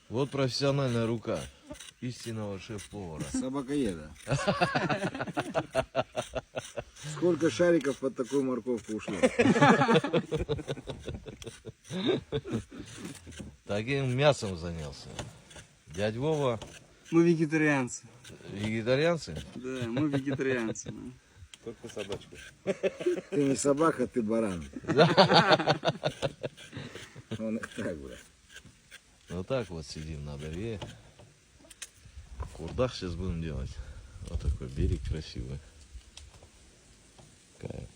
Вот профессиональная рука истинного шеф-повара. Собакоеда. Сколько шариков под такую морковку ушло? Таким мясом занялся. Дядь Вова, Мы вегетарианцы. вегетарианцы? Да, мы вегетарианцы. да. Только собачку. Ты не собака, ты баран. Он их так, бля. Вот так вот сидим на дворе. Курдах сейчас будем делать. Вот такой берег красивый. Кайф.